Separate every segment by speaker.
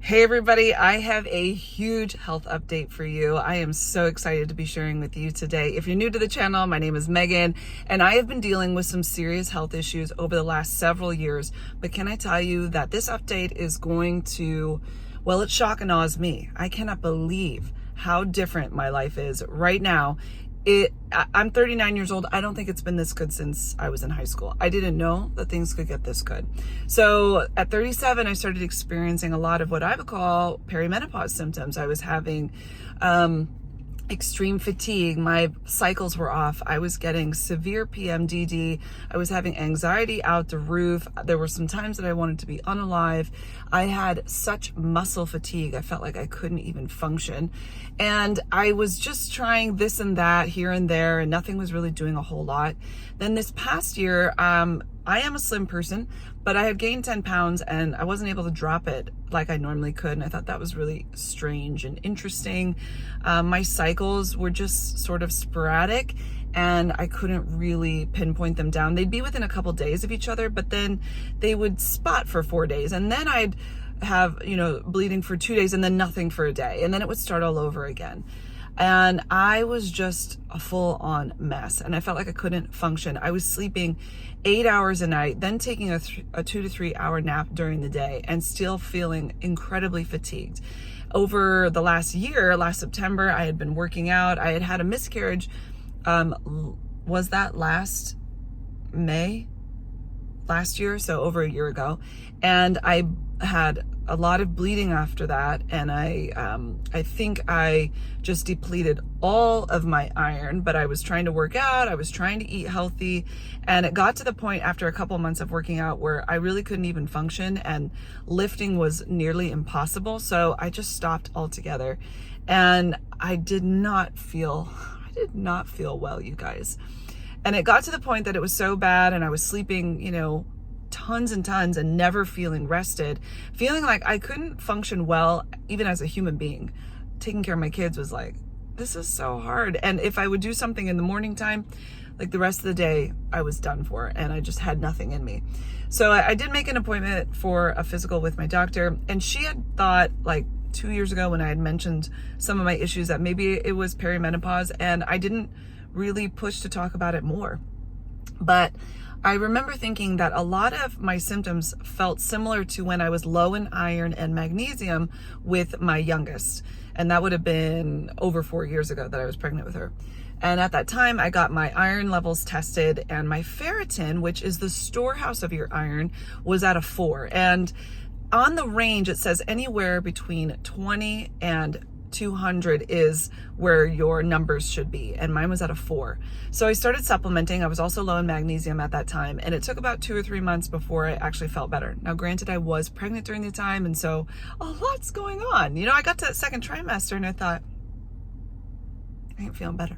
Speaker 1: Hey everybody, I have a huge health update for you. I am so excited to be sharing with you today. If you're new to the channel, my name is Megan, and I have been dealing with some serious health issues over the last several years. But can I tell you that this update is going to, well, it shock and awes me. I cannot believe how different my life is right now. I'm 39 years old. I don't think it's been this good since I was in high school. I didn't know that things could get this good. So at 37, I started experiencing a lot of what I would call perimenopause symptoms. I was having extreme fatigue. My cycles were off. I was getting severe PMDD. I was having anxiety out the roof. There were some times that I wanted to be unalive. I had such muscle fatigue. I felt like I couldn't even function. And I was just trying this and that here and there, and nothing was really doing a whole lot. Then this past year, I am a slim person, but I had gained 10 pounds and I wasn't able to drop it like I normally could. And I thought that was really strange and interesting. My cycles were just sort of sporadic and I couldn't really pinpoint them down. They'd be within a couple days of each other, but then they would spot for 4 days. And then I'd have, bleeding for 2 days and then nothing for a day. And then it would start all over again. And I was just a full-on mess and I felt like I couldn't function. I was sleeping 8 hours a night, then taking a 2 to 3 hour nap during the day and still feeling incredibly fatigued. Over the last year, last September, I had been working out. I had had a miscarriage. Was that last May? Last year, so over a year ago. And I had a lot of bleeding after that, and I think I just depleted all of my iron, but I was trying to work out, I was trying to eat healthy, and it got to the point after a couple months of working out where I really couldn't even function and lifting was nearly impossible. So I just stopped altogether, and I did not feel well, you guys. And it got to the point that it was so bad and I was sleeping, tons and tons and never feeling rested, feeling like I couldn't function well, even as a human being. Taking care of my kids was like, this is so hard. And if I would do something in the morning time, like the rest of the day, I was done for and I just had nothing in me. So I did make an appointment for a physical with my doctor, and she had thought like 2 years ago when I had mentioned some of my issues that maybe it was perimenopause, and I didn't really push to talk about it more. But I remember thinking that a lot of my symptoms felt similar to when I was low in iron and magnesium with my youngest. And that would have been over 4 years ago that I was pregnant with her. And at that time, I got my iron levels tested, and my ferritin, which is the storehouse of your iron, was at a 4. And on the range, it says anywhere between 20 and 200 is where your numbers should be, and mine was at a 4. So I started supplementing. I was also low in magnesium at that time, and it took about 2 or 3 months before I actually felt better. Now, granted, I was pregnant during the time, and so a lot's going on. I got to that second trimester and I thought, I ain't feeling better.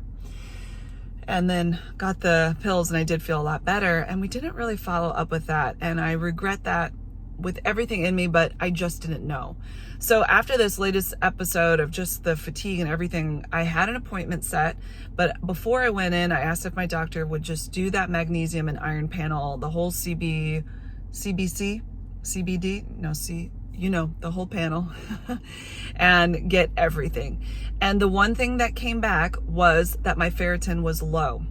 Speaker 1: And then got the pills and I did feel a lot better, and we didn't really follow up with that, and I regret that with everything in me, but I just didn't know. So after this latest episode of just the fatigue and everything, I had an appointment set, but before I went in, I asked if my doctor would just do that magnesium and iron panel, the whole CBD, the whole panel, and get everything. And the one thing that came back was that my ferritin was low.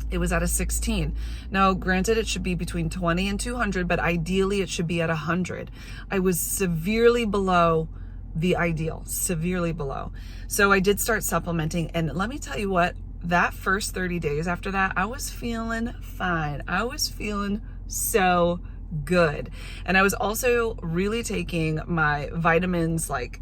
Speaker 1: It was at a 16. Now, granted, it should be between 20 and 200, but ideally it should be at 100. I was severely below the ideal, severely below. So I did start supplementing, and let me tell you what, that first 30 days after that, I was feeling fine. I was feeling so good. And I was also really taking my vitamins, like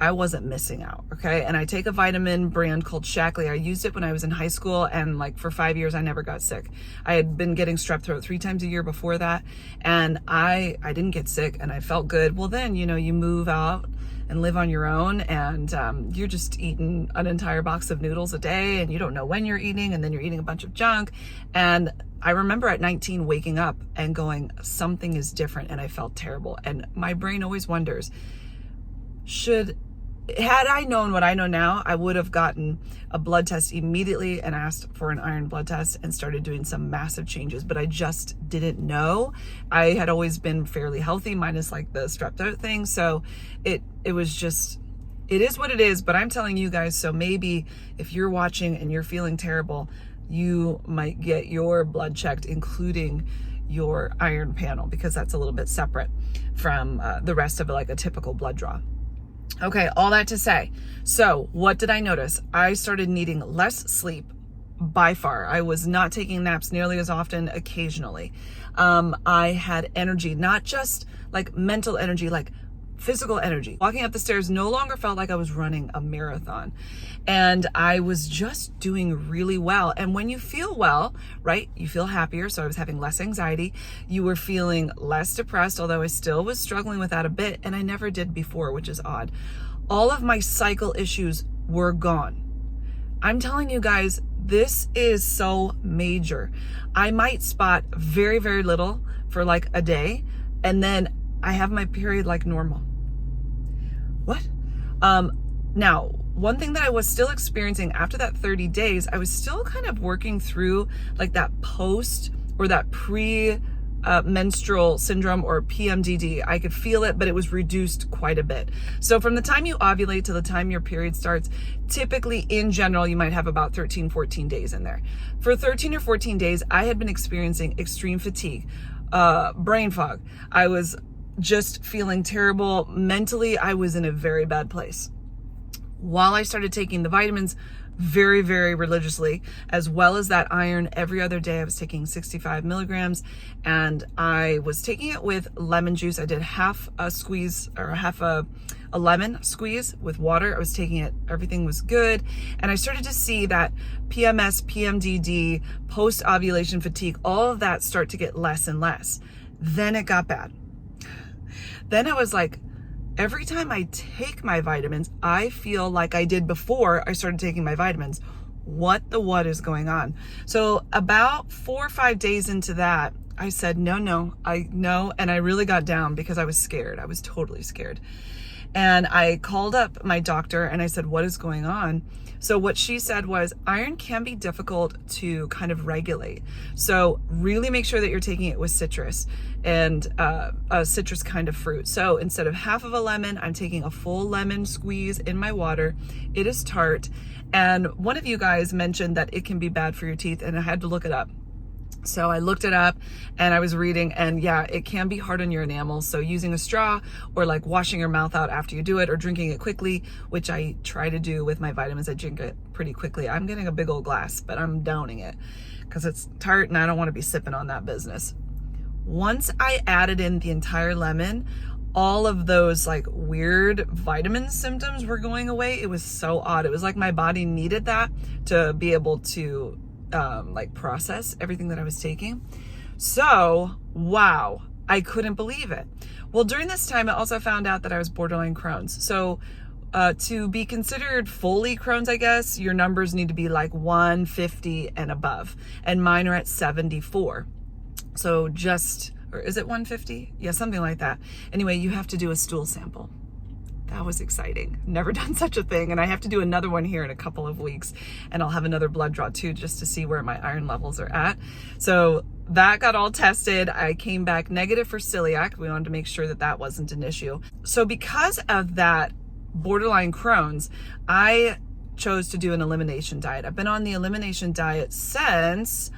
Speaker 1: I wasn't missing out, okay? And I take a vitamin brand called Shackley. I used it when I was in high school, and like for 5 years, I never got sick. I had been getting strep throat 3 times a year before that, and I didn't get sick, and I felt good. Well, then, you move out and live on your own, and you're just eating an entire box of noodles a day, and you don't know when you're eating, and then you're eating a bunch of junk. And I remember at 19 waking up and going, something is different, and I felt terrible. And my brain always wonders, should Had I known what I know now, I would have gotten a blood test immediately and asked for an iron blood test and started doing some massive changes, but I just didn't know. I had always been fairly healthy, minus like the strep throat thing. So it was just, it is what it is, but I'm telling you guys, so maybe if you're watching and you're feeling terrible, you might get your blood checked, including your iron panel, because that's a little bit separate from the rest of like a typical blood draw. Okay, all that to say, so what did I notice? I started needing less sleep by far. I was not taking naps nearly as often, occasionally. I had energy, not just like mental energy, like physical energy. Walking up the stairs no longer felt like I was running a marathon, and I was just doing really well. And when you feel well, right, you feel happier. So I was having less anxiety. You were feeling less depressed, although I still was struggling with that a bit, and I never did before, which is odd. All of my cycle issues were gone. I'm telling you guys, this is so major. I might spot very, very little for like a day, and then I have my period like normal. What? Now, one thing that I was still experiencing after that 30 days, I was still kind of working through like that post or that menstrual syndrome, or PMDD. I could feel it, but it was reduced quite a bit. So from the time you ovulate to the time your period starts, typically in general, you might have about 13, 14 days in there. For 13 or 14 days, I had been experiencing extreme fatigue, brain fog. I was just feeling terrible. Mentally, I was in a very bad place. While I started taking the vitamins very, very religiously, as well as that iron every other day, I was taking 65 milligrams, and I was taking it with lemon juice. I did half a squeeze, or half a lemon squeeze with water. I was taking it, everything was good. And I started to see that PMS, PMDD, post-ovulation fatigue, all of that start to get less and less. Then it got bad. Then I was like, every time I take my vitamins, I feel like I did before I started taking my vitamins. What is going on? So about 4 or 5 days into that, I said, no, and I really got down because I was scared. I was totally scared. And I called up my doctor and I said, what is going on? So what she said was, iron can be difficult to kind of regulate. So really make sure that you're taking it with citrus and a citrus kind of fruit. So instead of half of a lemon, I'm taking a full lemon squeeze in my water. It is tart. And one of you guys mentioned that it can be bad for your teeth, and I had to look it up. So I looked it up and I was reading, and yeah, it can be hard on your enamels. So using a straw, or like washing your mouth out after you do it, or drinking it quickly, which I try to do with my vitamins. I drink it pretty quickly. I'm getting a big old glass, but I'm downing it because it's tart and I don't want to be sipping on that business. Once I added in the entire lemon, all of those like weird vitamin symptoms were going away. It was so odd. It was like my body needed that to be able to like process everything that I was taking. So, wow, I couldn't believe it. Well, during this time, I also found out that I was borderline Crohn's. So, to be considered fully Crohn's, I guess, your numbers need to be like 150 and above. And mine are at 74. So or is it 150? Yeah, something like that. Anyway, you have to do a stool sample. That was exciting. Never done such a thing. And I have to do another one here in a couple of weeks. And I'll have another blood draw too, just to see where my iron levels are at. So that got all tested. I came back negative for celiac. We wanted to make sure that that wasn't an issue. So because of that borderline Crohn's, I chose to do an elimination diet. I've been on the elimination diet since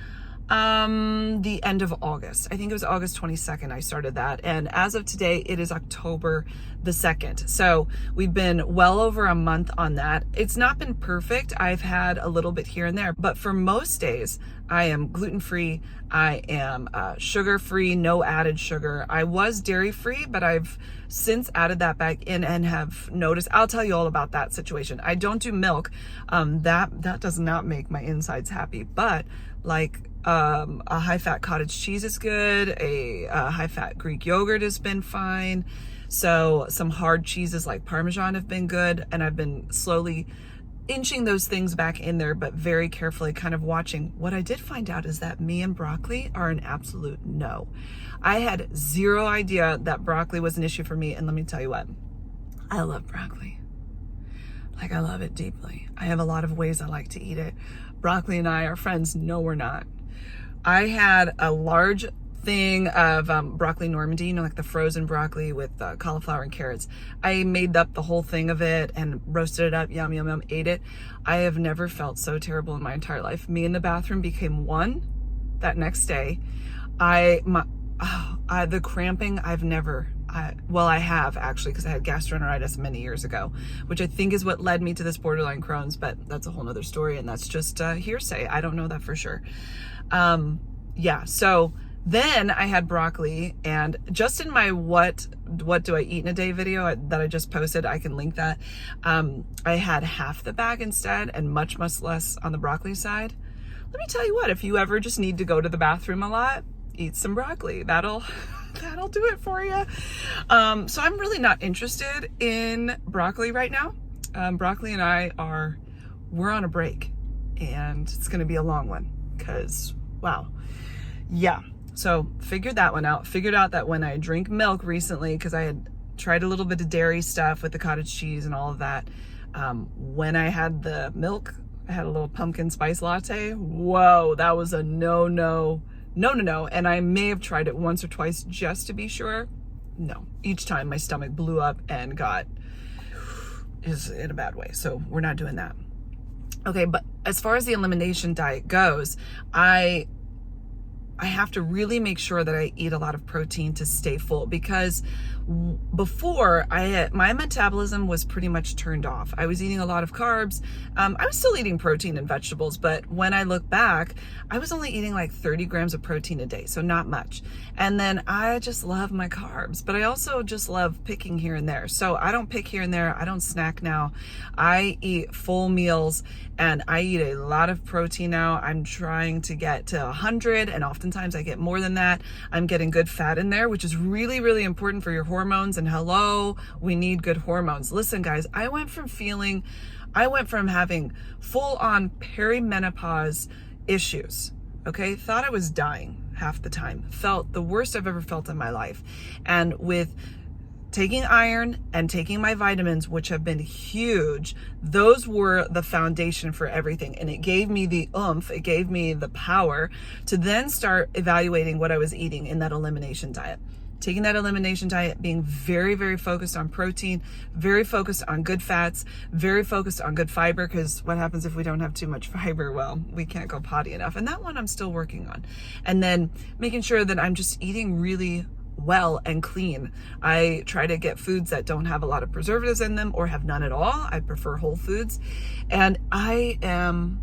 Speaker 1: the end of August. I think it was August 22nd I started that. And as of today, it is October the 2nd. So we've been well over a month on that. It's not been perfect. I've had a little bit here and there, but for most days, I am gluten-free. I am sugar-free, no added sugar. I was dairy-free, but I've since added that back in and have noticed, I'll tell you all about that situation. I don't do milk. That does not make my insides happy, but like a high-fat cottage cheese is good. A high-fat Greek yogurt has been fine. So some hard cheeses like Parmesan have been good. And I've been slowly inching those things back in there, but very carefully kind of watching. What I did find out is that me and broccoli are an absolute no. I had zero idea that broccoli was an issue for me. And let me tell you what, I love broccoli. Like, I love it deeply. I have a lot of ways I like to eat it. Broccoli and I are friends. No, we're not. I had a large thing of broccoli Normandy, you know, like the frozen broccoli with cauliflower and carrots. I made up the whole thing of it and roasted it up, yum, yum, yum, ate it. I have never felt so terrible in my entire life. Me and the bathroom became one that next day. The cramping, I have actually, because I had gastroenteritis many years ago, which I think is what led me to this borderline Crohn's, but that's a whole nother story, and that's just hearsay. I don't know that for sure. So then I had broccoli, and just in my what do I eat in a day video that I just posted, I can link that. I had half the bag instead, and much less on the broccoli side. Let me tell you what, if you ever just need to go to the bathroom a lot, eat some broccoli. That'll do it for you. So I'm really not interested in broccoli right now. Broccoli and I we're on a break, and it's going to be a long one because, wow. Yeah. So figured that one out. Figured out that when I drink milk recently, because I had tried a little bit of dairy stuff with the cottage cheese and all of that. When I had the milk, I had a little pumpkin spice latte. Whoa, that was a no. And I may have tried it once or twice just to be sure. No, each time my stomach blew up and is in a bad way. So we're not doing that. Okay, but as far as the elimination diet goes, I have to really make sure that I eat a lot of protein to stay full, because before my metabolism was pretty much turned off. I was eating a lot of carbs. I was still eating protein and vegetables, but when I look back, I was only eating like 30 grams of protein a day, so not much. And then I just love my carbs, but I also just love picking here and there. So I don't pick here and there. I don't snack now. I eat full meals, and I eat a lot of protein now. I'm trying to get to 100, and oftentimes I get more than that. I'm getting good fat in there, which is really, really important for your hormones. And hello, we need good hormones. Listen, guys, I went from having full on perimenopause issues. Okay. Thought I was dying half the time. Felt the worst I've ever felt in my life. And with taking iron and taking my vitamins, which have been huge, those were the foundation for everything. And it gave me the oomph, it gave me the power to then start evaluating what I was eating in that elimination diet. Taking that elimination diet, being very, very focused on protein, very focused on good fats, very focused on good fiber, because what happens if we don't have too much fiber? Well, we can't go potty enough. And that one I'm still working on. And then making sure that I'm just eating really well and clean. I try to get foods that don't have a lot of preservatives in them or have none at all. I prefer whole foods. And I am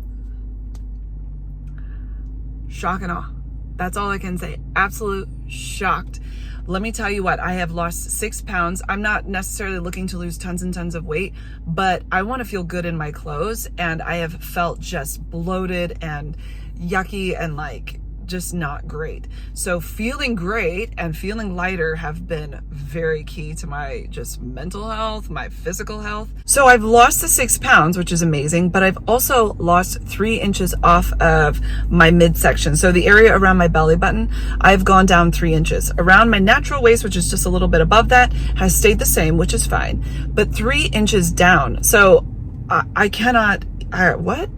Speaker 1: shock and awe. That's all I can say. Absolute shocked. Let me tell you what, I have lost 6 pounds. I'm not necessarily looking to lose tons and tons of weight, but I want to feel good in my clothes. And I have felt just bloated and yucky and like just not great. So feeling great and feeling lighter have been very key to my just mental health, my physical health. So I've lost the 6 pounds, which is amazing, but I've also lost 3 inches off of my midsection. So the area around my belly button, I've gone down 3 inches. Around my natural waist, which is just a little bit above that, has stayed the same, which is fine, but 3 inches down. So I cannot, what?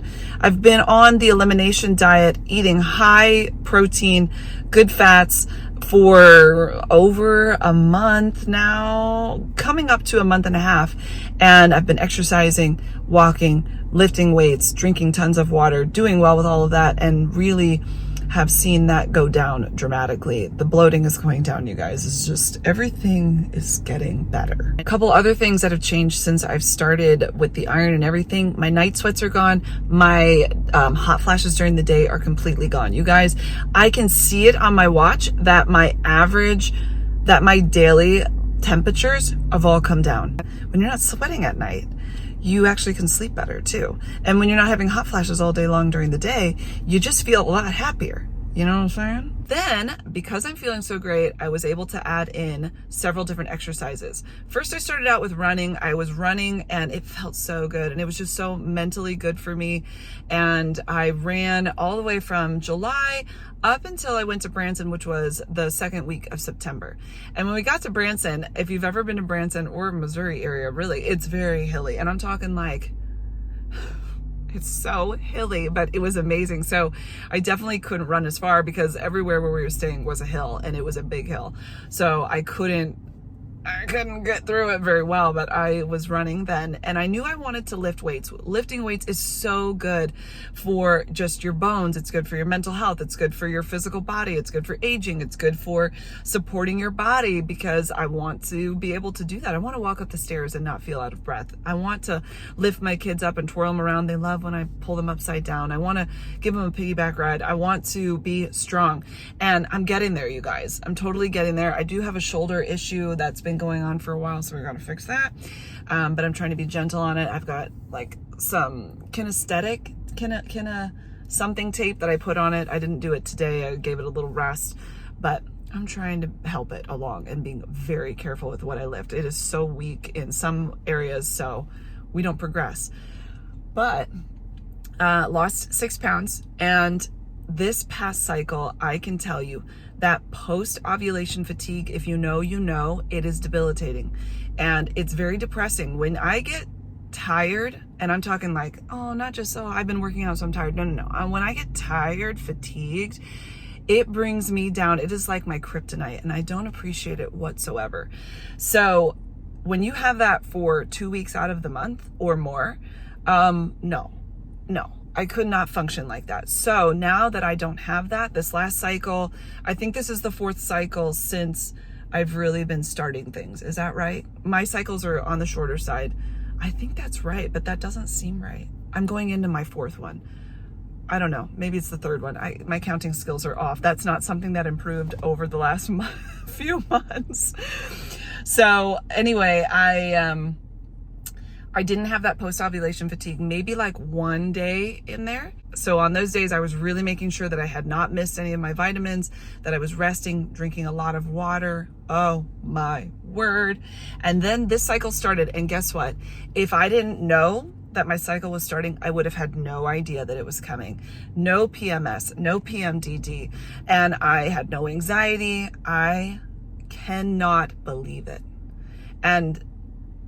Speaker 1: I've been on the elimination diet, eating high protein, good fats for over a month now, coming up to a month and a half. And I've been exercising, walking, lifting weights, drinking tons of water, doing well with all of that, and really have seen that go down dramatically. The bloating is going down, you guys. It's just, everything is getting better. A couple other things that have changed since I've started with the iron and everything. My night sweats are gone. My hot flashes during the day are completely gone. You guys, I can see it on my watch that my daily temperatures have all come down. When you're not sweating at night, you actually can sleep better too. And when you're not having hot flashes all day long during the day, you just feel a lot happier. You know what I'm saying? Then, because I'm feeling so great, I was able to add in several different exercises. First, I started out with running. I was running and it felt so good. And it was just so mentally good for me. And I ran all the way from July up until I went to Branson, which was the second week of September. And when we got to Branson, if you've ever been to Branson or Missouri area, really, it's very hilly. And I'm talking like, it's so hilly, but it was amazing. So I definitely couldn't run as far because everywhere where we were staying was a hill, and it was a big hill. So I couldn't get through it very well, but I was running then, and I knew I wanted to lift weights. Lifting weights is so good for just your bones. It's good for your mental health. It's good for your physical body. It's good for aging. It's good for supporting your body, because I want to be able to do that. I want to walk up the stairs and not feel out of breath. I want to lift my kids up and twirl them around. They love when I pull them upside down. I want to give them a piggyback ride. I want to be strong, and I'm getting there, you guys. I'm totally getting there. I do have a shoulder issue that's been going on for a while, so we're gonna fix that, but I'm trying to be gentle on it. I've got like some kinesthetic something tape that I put on it. I didn't do it today. I gave it a little rest, but I'm trying to help it along and being very careful with what I lift. It is so weak in some areas, so we don't progress. But lost 6 pounds, and this past cycle, I can tell you that post-ovulation fatigue, if you know, you know, it is debilitating, and it's very depressing. When I get tired, and I'm talking like, oh, not just, oh, I've been working out, so I'm tired. No. When I get tired, fatigued, it brings me down. It is like my kryptonite, and I don't appreciate it whatsoever. So when you have that for 2 weeks out of the month or more, no. I could not function like that. So now that I don't have that, this last cycle, I think this is the 4th cycle since I've really been starting things. Is that right? My cycles are on the shorter side. I think that's right, but that doesn't seem right. I'm going into my 4th one. I don't know. Maybe it's the 3rd one. My counting skills are off. That's not something that improved over the last few months. So anyway, I didn't have that post-ovulation fatigue, maybe like one day in there. So on those days, I was really making sure that I had not missed any of my vitamins, that I was resting, drinking a lot of water. Oh my word. And then this cycle started, and guess what? If I didn't know that my cycle was starting, I would have had no idea that it was coming. No PMS, no PMDD, and I had no anxiety. I cannot believe it. And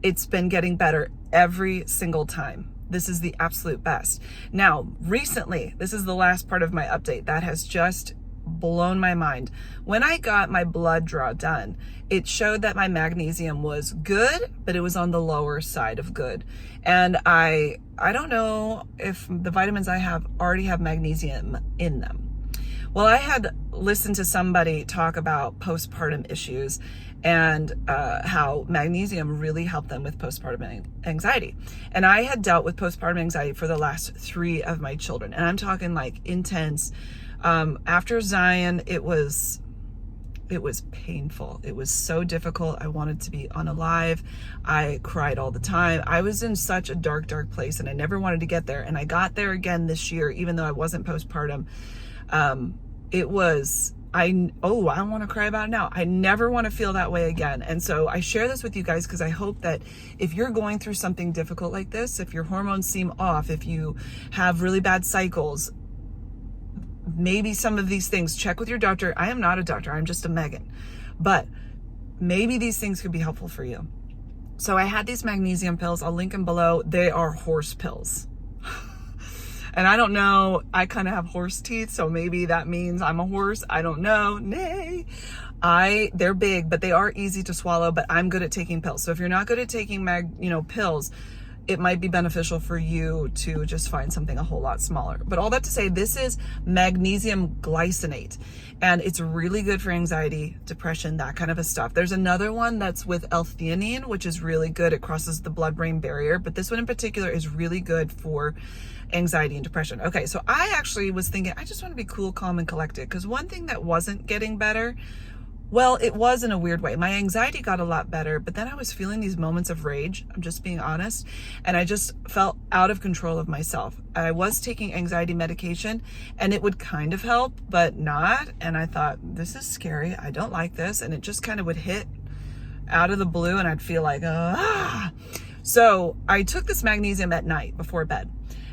Speaker 1: it's been getting better every single time. This is the absolute best. Now, recently, this is the last part of my update that has just blown my mind. When I got my blood draw done, it showed that my magnesium was good, but it was on the lower side of good. And I don't know if the vitamins I have already have magnesium in them. Well, I had listened to somebody talk about postpartum issues and how magnesium really helped them with postpartum anxiety. And I had dealt with postpartum anxiety for the last 3 of my children. And I'm talking like intense. After Zion, it was painful. It was so difficult. I wanted to be unalive. I cried all the time. I was in such a dark, dark place, and I never wanted to get there. And I got there again this year, even though I wasn't postpartum. I don't want to cry about it now. I never want to feel that way again. And so I share this with you guys because I hope that if you're going through something difficult like this, if your hormones seem off, if you have really bad cycles, maybe some of these things, check with your doctor. I am not a doctor. I'm just a Meghan. But maybe these things could be helpful for you. So I had these magnesium pills. I'll link them below. They are horse pills. And I don't know, I kind of have horse teeth, so maybe that means I'm a horse. I don't know. Nay. They're big, but they are easy to swallow, but I'm good at taking pills. So if you're not good at taking pills, it might be beneficial for you to just find something a whole lot smaller. But all that to say, this is magnesium glycinate, and it's really good for anxiety, depression, that kind of a stuff. There's another one that's with L-theanine, which is really good. It crosses the blood-brain barrier, but this one in particular is really good for anxiety and depression. Okay, so I actually was thinking, I just want to be cool, calm, and collected, because one thing that wasn't getting better Well, it was in a weird way. My anxiety got a lot better, but then I was feeling these moments of rage. I'm just being honest. And I just felt out of control of myself. I was taking anxiety medication and it would kind of help, but not. And I thought, this is scary. I don't like this. And it just kind of would hit out of the blue and I'd feel like, ah. So I took this magnesium at night before bed.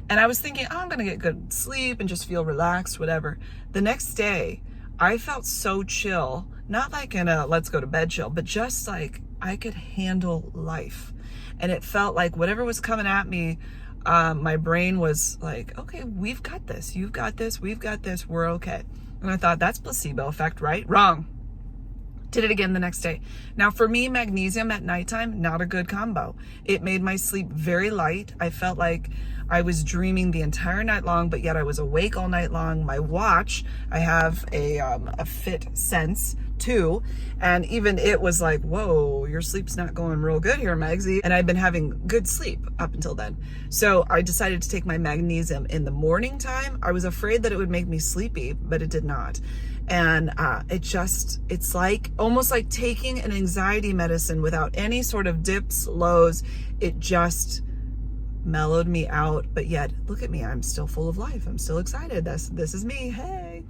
Speaker 1: And I was thinking, oh, I'm going to get good sleep and just feel relaxed, whatever. The next day, I felt so chill. Not like in a let's go to bed chill, but just like I could handle life. And it felt like whatever was coming at me, my brain was like, okay, we've got this. You've got this. We've got this. We're okay. And I thought, that's placebo effect, right? Wrong. Did it again the next day. Now for me, magnesium at nighttime, not a good combo. It made my sleep very light. I felt like I was dreaming the entire night long, but yet I was awake all night long. My watch, I have a Fit Sense 2, and even it was like, whoa, your sleep's not going real good here, Magsy. And I'd been having good sleep up until then. So I decided to take my magnesium in the morning time. I was afraid that it would make me sleepy, but it did not. And it's like almost like taking an anxiety medicine without any sort of dips, lows. It just mellowed me out, but yet look at me, I'm still full of life. I'm still excited. This is me. Hey.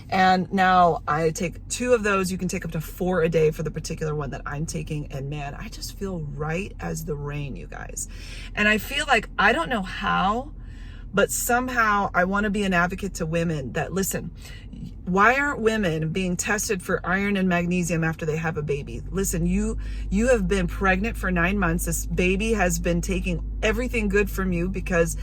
Speaker 1: And now I take 2 of those. You can take up to 4 a day for the particular one that I'm taking. And man, I just feel right as the rain, you guys. And I feel like, I don't know how, but somehow I want to be an advocate to women that, listen, why aren't women being tested for iron and magnesium after they have a baby? Listen, you have been pregnant for 9 months. This baby has been taking everything good from you because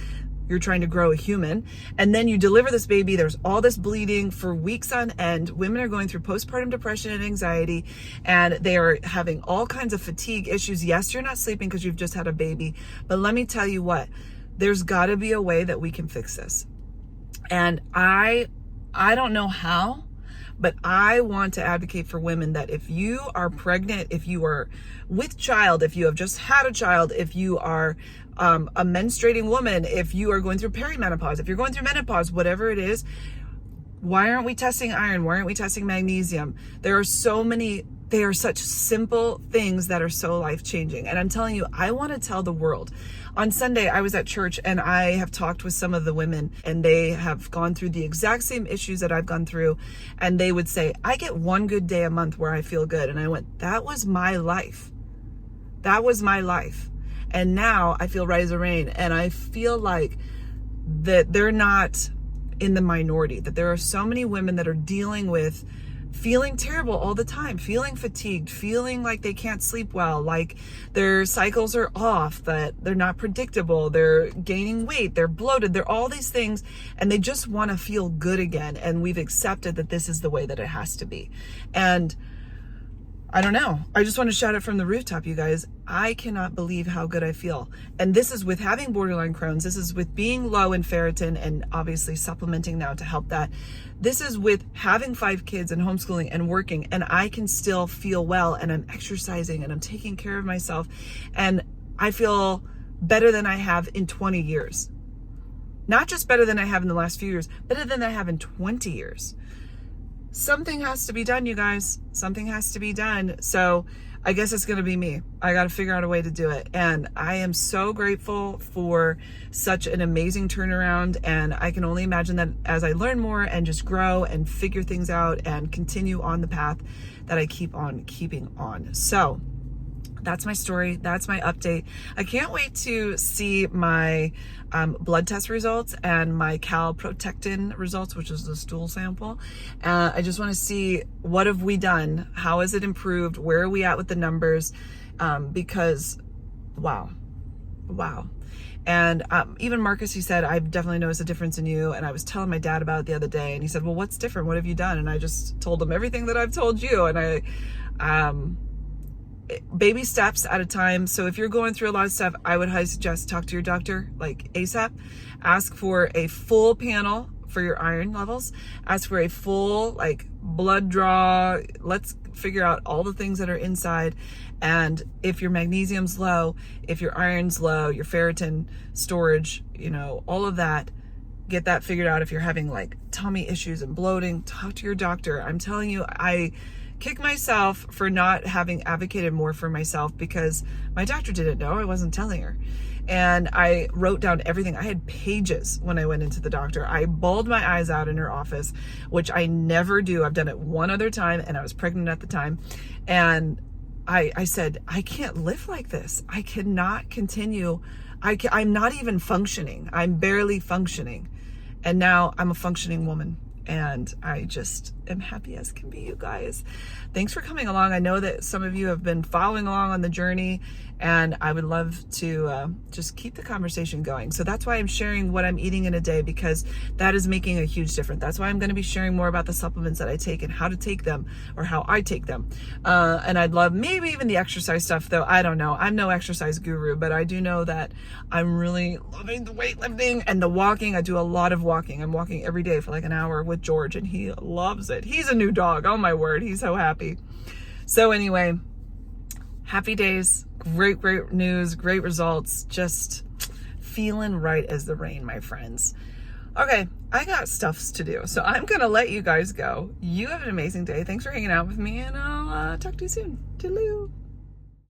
Speaker 1: you're trying to grow a human. And then you deliver this baby. There's all this bleeding for weeks on end. Women are going through postpartum depression and anxiety, and they are having all kinds of fatigue issues. Yes, you're not sleeping because you've just had a baby. But let me tell you what, there's got to be a way that we can fix this. And I don't know how, but I want to advocate for women that if you are pregnant, if you are with child, if you have just had a child, if you are a menstruating woman, if you are going through perimenopause, if you're going through menopause, whatever it is, why aren't we testing iron? Why aren't we testing magnesium? There are so many, they are such simple things that are so life-changing. And I'm telling you, I want to tell the world. On Sunday, I was at church and I have talked with some of the women, and they have gone through the exact same issues that I've gone through. And they would say, I get one good day a month where I feel good. And I went, that was my life. That was my life. And now I feel right as a rain. And I feel like that they're not in the minority, that there are so many women that are dealing with feeling terrible all the time, feeling fatigued, feeling like they can't sleep well, like their cycles are off, that they're not predictable, they're gaining weight, they're bloated, they're all these things, and they just want to feel good again. And we've accepted that this is the way that it has to be. And I don't know. I just want to shout it from the rooftop, you guys. I cannot believe how good I feel. And this is with having borderline Crohn's. This is with being low in ferritin and obviously supplementing now to help that. This is with having 5 kids and homeschooling and working, and I can still feel well, and I'm exercising and I'm taking care of myself. And I feel better than I have in 20 years. Not just better than I have in the last few years, better than I have in 20 years. Something has to be done, you guys. Something has to be done. So I guess it's going to be me. I got to figure out a way to do it. And I am so grateful for such an amazing turnaround. And I can only imagine that as I learn more and just grow and figure things out and continue on the path that I keep on keeping on. So that's my story. That's my update. I can't wait to see my blood test results and my calprotectin results, which is the stool sample. I just want to see, what have we done? How has it improved? Where are we at with the numbers? Because wow. And even Marcus, he said, I've definitely noticed a difference in you. And I was telling my dad about it the other day, and he said, well, what's different? What have you done? And I just told him everything that I've told you. And baby steps at a time. So if you're going through a lot of stuff, I would highly suggest talk to your doctor like ASAP. Ask for a full panel for your iron levels. Ask for a full like blood draw. Let's figure out all the things that are inside. And if your magnesium's low, if your iron's low, your ferritin storage, all of that, get that figured out. If you're having like tummy issues and bloating, talk to your doctor. I'm telling you, I kick myself for not having advocated more for myself, because my doctor didn't know. I wasn't telling her. And I wrote down everything. I had pages when I went into the doctor. I bawled my eyes out in her office, which I never do. I've done it one other time, and I was pregnant at the time. And I said, I can't live like this. I cannot continue. I'm not even functioning. I'm barely functioning. And now I'm a functioning woman. And I just am happy as can be, you guys. Thanks for coming along. I know that some of you have been following along on the journey, and I would love to just keep the conversation going. So that's why I'm sharing what I'm eating in a day, because that is making a huge difference. That's why I'm going to be sharing more about the supplements that I take and how to take them, or how I take them. And I'd love maybe even the exercise stuff, though. I don't know. I'm no exercise guru, but I do know that I'm really loving the weightlifting and the walking. I do a lot of walking. I'm walking every day for like an hour with George, and he loves it. He's a new dog. Oh my word. He's so happy. So anyway, happy days, great news, great results, just feeling right as the rain, my friends. Okay, I got stuffs to do, so I'm gonna let you guys go. You have an amazing day. Thanks for hanging out with me, and I'll talk to you soon. Toodaloo.